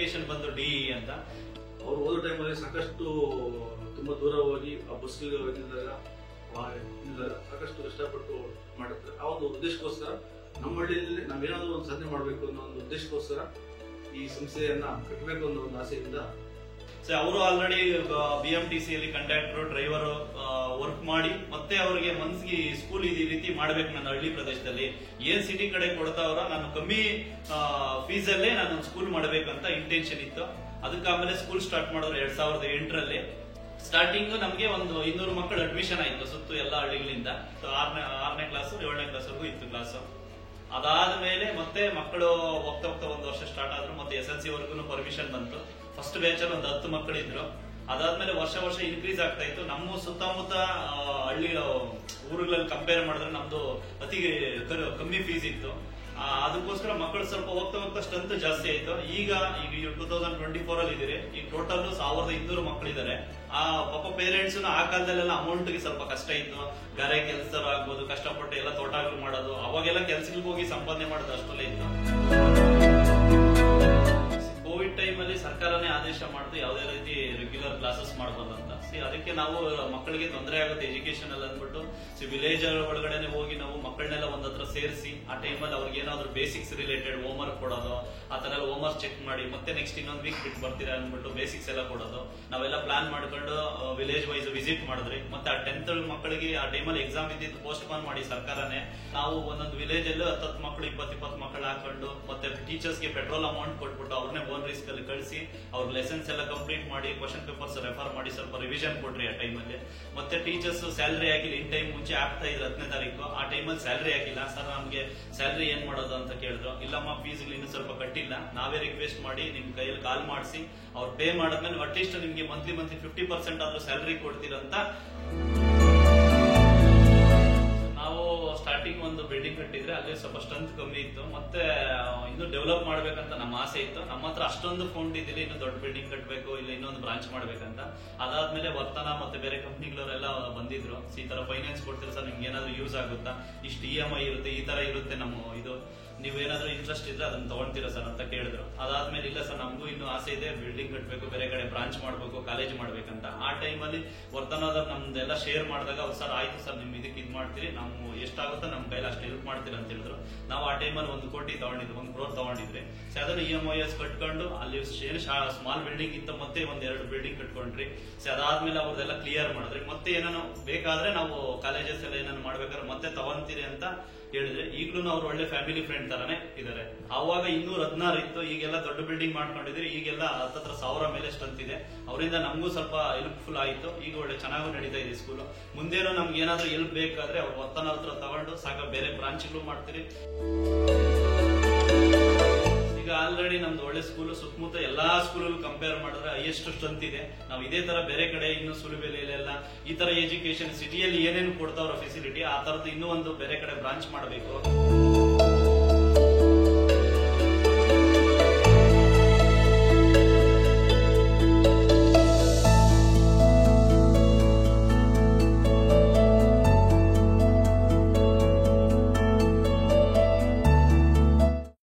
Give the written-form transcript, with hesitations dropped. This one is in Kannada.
ಡೆಸಿಗ್ನೇಷನ್ ಬಂದು DE ಅಂತ. ಅವ್ರು ಓದೋ ಟೈಮಲ್ಲಿ ಸಾಕಷ್ಟು ತುಂಬಾ ದೂರ ಹೋಗಿ ಆ ಬಸ್ಗೆ ಹೋಗಿದ್ದಾಗ ಸಾಕಷ್ಟು ಕಷ್ಟಪಟ್ಟು ಮಾಡುತ್ತಾರೆ. ಆ ಒಂದು ಉದ್ದೇಶಕ್ಕೋಸ್ಕರ ನಮ್ಮ ಹಳ್ಳಿಯಲ್ಲಿ ನಾವೇನಾದ್ರೂ ಒಂದು ಸಾಧನೆ ಮಾಡಬೇಕು ಅನ್ನೋ ಒಂದು ಉದ್ದೇಶಕ್ಕೋಸ್ಕರ ಈ ಸಂಸ್ಥೆಯನ್ನ ಕಟ್ಟಬೇಕು ಅನ್ನೋ ಒಂದು ಆಸೆಯಿಂದ ಅವರು ಆಲ್ರೆಡಿ BMTC ಅಲ್ಲಿ ಕಂಡಕ್ಟರ್ ಡ್ರೈವರ್ ವರ್ಕ್ ಮಾಡಿ ಮತ್ತೆ ಅವರಿಗೆ ಮನ್ಸಿಗೆ ಸ್ಕೂಲ್ ಈ ರೀತಿ ಮಾಡ್ಬೇಕು ನನ್ನ ಹಳ್ಳಿ ಪ್ರದೇಶದಲ್ಲಿ, ಏನ್ ಸಿಟಿ ಕಡೆ ಕೊಡ್ತಾವ್ರ ನಾನು ಕಮ್ಮಿ ಫೀಸ್ ಅಲ್ಲೇ ನಾನು ಸ್ಕೂಲ್ ಮಾಡ್ಬೇಕಂತ ಇಂಟೆನ್ಷನ್ ಇತ್ತು. ಅದಕ್ಕೆ ಆಮೇಲೆ ಸ್ಕೂಲ್ ಸ್ಟಾರ್ಟ್ ಮಾಡಿದ್ರು 2008ರಲ್ಲಿ. ಸ್ಟಾರ್ಟಿಂಗ್ ನಮ್ಗೆ ಒಂದು 200 ಮಕ್ಕಳು ಅಡ್ಮಿಷನ್ ಆಯ್ತು ಸುತ್ತು ಎಲ್ಲ ಹಳ್ಳಿಗಳಿಂದ. 6ನೇ ಕ್ಲಾಸ್ 7ನೇ ಕ್ಲಾಸ್ವರೆಗೂ ಇತ್ತು ಕ್ಲಾಸ್. ಅದಾದ್ಮೇಲೆ ಮತ್ತೆ ಮಕ್ಕಳು ಹೋಗ್ತಾ ಹೋಗ್ತಾ ಒಂದು ವರ್ಷ ಸ್ಟಾರ್ಟ್ ಆದ್ರು. ಮತ್ತೆ SLC ವರ್ಗು ಪರ್ಮಿಷನ್ ಬಂತು. ಫಸ್ಟ್ ಬ್ಯಾಚ್ ಅಲ್ಲಿ ಒಂದು 10 ಮಕ್ಕಳಿದ್ರು. ಅದಾದ್ಮೇಲೆ ವರ್ಷ ಇನ್ಕ್ರೀಸ್ ಆಗ್ತಾ ಇತ್ತು. ನಮ್ಮ ಸುತ್ತಮುತ್ತ ಹಳ್ಳಿ ಊರುಗಳಲ್ಲಿ ಕಂಪೇರ್ ಮಾಡಿದ್ರೆ ನಮ್ದು ಅತಿ ಕಮ್ಮಿ ಫೀಸ್ ಇತ್ತು. ಅದಕ್ಕೋಸ್ಕರ ಮಕ್ಕಳು ಸ್ವಲ್ಪ ಹೋಗ್ತಾ ಸ್ಟ್ರೆಂತ್ ಜಾಸ್ತಿ ಆಯ್ತು. ಈಗ 2024 ಅಲ್ಲಿ ಇದೀರಿ. ಈಗ ಟೋಟಲ್ 1200 ಮಕ್ಕಳಿದ್ದಾರೆ. ಆ ಪಾಪ ಪೇರೆಂಟ್ಸ್ ಆ ಕಾಲದಲ್ಲೆಲ್ಲ ಅಮೌಂಟ್ ಗೆ ಸ್ವಲ್ಪ ಕಷ್ಟ ಇತ್ತು. ಗಾರೆ ಕೆಲಸ ಆಗ್ಬೋದು, ಕಷ್ಟಪಟ್ಟು ಎಲ್ಲ ತೋಟಗಳು ಮಾಡೋದು, ಅವಾಗೆಲ್ಲ ಕೆಲ್ಸಗಳಿಗೆ ಹೋಗಿ ಸಂಪಾದನೆ ಮಾಡೋದು ಅಷ್ಟಲ್ಲೇ ಇತ್ತು. ಕೋವಿಡ್ ಟೈಮ್ ಅಲ್ಲಿ ಸರ್ಕಾರನೇ ಆದೇಶ ಮಾಡಿದ್ದು ಯಾವುದೇ ರೀತಿ ರೆಗ್ಯುಲರ್ ಕ್ಲಾಸಸ್ ಮಾಡಬಾರ್ದಂತ. ಅದಕ್ಕೆ ನಾವು ಮಕ್ಕಳಿಗೆ ತೊಂದರೆ ಆಗುತ್ತೆ ಎಜುಕೇಶನ್ ಅಲ್ಲಿ ಅಂದ್ಬಿಟ್ಟು ವಿಲೇಜ್ ಒಳಗಡೆ ಹೋಗಿ ನಾವು ಮಕ್ಕಳನ್ನೆಲ್ಲ ಒಂದತ್ರ ಸೇರಿಸಿ ಆ ಟೈಮಲ್ಲಿ ಅವ್ರಿಗೆ ಏನಾದ್ರು ಬೇಸಿಕ್ಸ್ ರಿಲೇಟೆಡ್ ಹೋಮ್ ವರ್ಕ್ ಕೊಡೋದು, ಆ ತರ ಎಲ್ಲ ಹೋಮ್ ವರ್ಕ್ ಚೆಕ್ ಮಾಡಿ ಮತ್ತೆ ನೆಕ್ಸ್ಟ್ ಇನ್ನೊಂದು ವೀಕ್ ಬಿಟ್ಟು ಬರ್ತೀರಾ ಅಂದ್ಬಿಟ್ಟು ಬೇಸಿಕ್ಸ್ ಎಲ್ಲ ಕೊಡೋದು. ನಾವೆಲ್ಲ ಪ್ಲಾನ್ ಮಾಡ್ಕೊಂಡು ವಿಲೇಜ್ ವೈಸ್ ವಿಸಿಟ್ ಮಾಡಿದ್ರಿ. ಮತ್ತೆ ಆ 10th ಮಕ್ಕಳಿಗೆ ಆ ಟೈಮಲ್ಲಿ ಎಕ್ಸಾಮ್ ಇದ್ದಿದ್ದು ಪೋಸ್ಟ್ ಪೋನ್ ಮಾಡಿ ಸರ್ಕಾರನೇ. ನಾವು ಒಂದೊಂದು ವಿಲೇಜ್ ಅಲ್ಲಿ 10 ಮಕ್ಕಳು 20 ಮಕ್ಕಳು ಹಾಕೊಂಡು ಮತ್ತೆ ಟೀಚರ್ಸ್ ಗೆ ಪೆಟ್ರೋಲ್ ಅಮೌಂಟ್ ಕೊಟ್ಬಿಟ್ಟು ಅವ್ರನ್ನೇ ಓನ್ ರಿಸ್ಕ್ ಅಲ್ಲಿ ಕಳಿಸಿ ಅವ್ರ ಲೆಸನ್ಸ್ ಎಲ್ಲ ಕಂಪ್ಲೀಟ್ ಮಾಡಿ ಕ್ವಶನ್ ಪೇಪರ್ಸ್ ರೆಫರ್ ಮಾಡಿ ಸ್ವಲ್ಪ ರಿವಿಷನ್ ಕೊಟ್ರಿ ಆ ಟೈಮಲ್ಲಿ. ಮತ್ತೆ ಟೀಚರ್ಸ್ ಸ್ಯಾಲರಿ ಆಗಿಲ್ಲ. ಇನ್ ಟೈಮ್ ಮುಂಚೆ ಆಗ್ತಾ ಇದ್ರು 10ನೇ ತಾರೀಕು. ಆ ಟೈಮಲ್ಲಿ ಸ್ಯಾಲರಿ ಆಗಿಲ್ಲ. ಸರ್ ನಮ್ಗೆ ಸ್ಯಾಲರಿ ಏನ್ ಮಾಡೋದು ಅಂತ ಕೇಳಿದ್ರು. ಇಲ್ಲಮ್ಮ ಫೀಸ್ ಇನ್ನು ಸ್ವಲ್ಪ ಕಟ್ಟಿಲ್ಲ, ನಾವೇ ರಿಕ್ವೆಸ್ಟ್ ಮಾಡಿ ನಿಮ್ ಕೈಯಲ್ಲಿ ಕಾಲ್ ಮಾಡಿಸಿ ಅವ್ರು ಪೇ ಮಾಡಿದ್ಮೇಲೆ ಅಟ್ಲೀಸ್ಟ್ ನಿಮ್ಗೆ ಮಂತ್ಲಿ 50% ಆದ್ರೂ ಸ್ಯಾಲರಿ ಕೊಡ್ತೀರಂತ ನಾವು ಸ್ಟಾರ್ಟಿಂಗ್ ಒಂದು ಬಿಲ್ಡಿಂಗ್ ಕಟ್ಟಿದ್ರೆ ಅಲ್ಲಿ ಸ್ವಲ್ಪ ಸ್ಟ್ರೆಂತ್ ಕಮ್ಮಿ ಇತ್ತು. ಮತ್ತೆ ಇನ್ನು ಡೆವಲಪ್ ಮಾಡ್ಬೇಕಂತ ನಮ್ಮ ಆಸೆ ಇತ್ತು. ನಮ್ಮ ಹತ್ರ ಅಷ್ಟೊಂದು ಫಂಡ್ ಇದಿಲ್ಲ ಇನ್ನು ದೊಡ್ಡ ಬಿಲ್ಡಿಂಗ್ ಕಟ್ಟಬೇಕು, ಇಲ್ಲ ಇನ್ನೊಂದು ಬ್ರಾಂಚ್ ಮಾಡ್ಬೇಕಂತ. ಅದಾದ್ಮೇಲೆ ವರ್ತನ ಮತ್ತೆ ಬೇರೆ ಕಂಪ್ನಿಗಳವರೆಲ್ಲ ಬಂದಿದ್ರು. ಈ ತರ ಫೈನಾನ್ಸ್ ಕೊಡ್ತೀರಾ ಸರ್, ನಿಮ್ಗೆ ಏನಾದ್ರು ಯೂಸ್ ಆಗುತ್ತಾ, ಇಷ್ಟು EMI ಇರುತ್ತೆ, ಈ ತರ ಇರುತ್ತೆ ನಮ್ಮ ಇದು, ನೀವೇನಾದ್ರೂ ಇಂಟ್ರೆಸ್ಟ್ ಇದ್ರೆ ಅದನ್ನ ತಗೊಳ್ತೀರಾ ಸರ್ ಅಂತ ಕೇಳಿದ್ರು. ಅದಾದ್ಮೇಲೆ ಇಲ್ಲ ಸರ್ ನಮಗೂ ಇನ್ನೂ ಆಸೆ ಇದೆ, ಬಿಲ್ಡಿಂಗ್ ಕಟ್ಟಬೇಕು, ಬೇರೆ ಕಡೆ ಬ್ರಾಂಚ್ ಮಾಡ್ಬೇಕು, ಕಾಲೇಜ್ ಮಾಡ್ಬೇಕಂತ. ಆ ಟೈಮಲ್ಲಿ ವರ್ತನದ ನಮ್ದೆಲ್ಲ ಶೇರ್ ಮಾಡಿದಾಗ ಅವ್ರು ಸರ್ ಆಯ್ತು ಸರ್ ನಿಮ್ ಇದಕ್ಕೆ ಇದ್ ಮಾಡ್ತೀರಿ, ನಾವು ಎಷ್ಟಾಗುತ್ತೋ ನಮ್ ಕೈಲಿ ಅಷ್ಟು ಹೆಲ್ಪ್ ಮಾಡ್ತೀರಿ ಅಂತ ಹೇಳಿದ್ರು. ನಾವು ಆ ಟೈಮಲ್ಲಿ 1 ಕೋಟಿ ತಗೊಂಡಿದ್ವಿ, 1 crore ತಗೊಂಡಿದ್ರಿ. ಸೊ ಅದನ್ನ EMIs ಕಟ್ಕೊಂಡು ಅಲ್ಲಿ ಸ್ಮಾಲ್ ಬಿಲ್ಡಿಂಗ್ ಇತ್ತು, ಮತ್ತೆ 1-2 ಬಿಲ್ಡಿಂಗ್ ಕಟ್ಕೊಂಡ್ರಿ. ಸೊ ಅದಾದ್ಮೇಲೆ ಅವ್ರದೆಲ್ಲ ಕ್ಲಿಯರ್ ಮಾಡಿದ್ರಿ. ಮತ್ತೆ ಏನಾನು ಬೇಕಾದ್ರೆ ನಾವು ಕಾಲೇಜಸ್ ಎಲ್ಲ ಏನಾನು ಮಾಡ್ಬೇಕಾದ್ರೆ ಮತ್ತೆ ತಗೊಂತೀರಿ ಅಂತ ಹೇಳಿದ್ರೆ. ಈಗಲೂ ಅವ್ರು ಒಳ್ಳೆ ಫ್ಯಾಮಿಲಿ ಫ್ರೆಂಡ್ ತರಾನೇ ಇದಾರೆ. ಅವಾಗ 216 ಇತ್ತು, ಈಗೆಲ್ಲ ದೊಡ್ಡ ಬಿಲ್ಡಿಂಗ್ ಮಾಡ್ಕೊಂಡಿದ್ರಿ. ಈಗೆಲ್ಲ 10,000 ಮೇಲೆ ಸ್ಟ್ರೆಂತ್ ಇದೆ. ಅವರಿಂದ ನಮಗೂ ಸ್ವಲ್ಪ ಹೆಲ್ಪ್ಫುಲ್ ಆಯ್ತು. ಈಗ ಒಳ್ಳೆ ಚೆನ್ನಾಗೂ ನಡೀತಾ ಇದೆ ಸ್ಕೂಲ್. ಮುಂದೇನು ನಮ್ಗೆ ಏನಾದ್ರೂ ಹೆಲ್ಪ್ ಬೇಕಾದ್ರೆ ಅವ್ರು ವರ್ತನ ಹತ್ರ ತಗೊಂಡು ಸಾಕ ಬೇರೆ ಬ್ರಾಂಚ್ಗಳು ಮಾಡ್ತೀರಿ. ಈಗ ಆಲ್ರೆಡಿ ನಮ್ದು ಒಳ್ಳೆ ಸ್ಕೂಲ್, ಸುತ್ತಮುತ್ತ ಎಲ್ಲಾ ಸ್ಕೂಲ್ ಕಂಪೇರ್ ಮಾಡಿದ್ರೆ ಹೈಯೆಸ್ಟ್ ಸ್ಟ್ರೆಂತ್ ಇದೆ. ನಾವು ಇದೇ ತರ ಬೇರೆ ಕಡೆ ಇನ್ನು ಸುಲಭೆಲೆಲ್ಲ ಈ ತರ ಎಜುಕೇಶನ್ ಸಿಟಿಯಲ್ಲಿ ಏನೇನು ಕೊಡ್ತಾವ್ರ ಫೆಸಿಲಿಟಿ ಆ ತರದ್ದು ಇನ್ನೂ ಒಂದು ಬೇರೆ ಕಡೆ ಬ್ರಾಂಚ್ ಮಾಡಬೇಕು.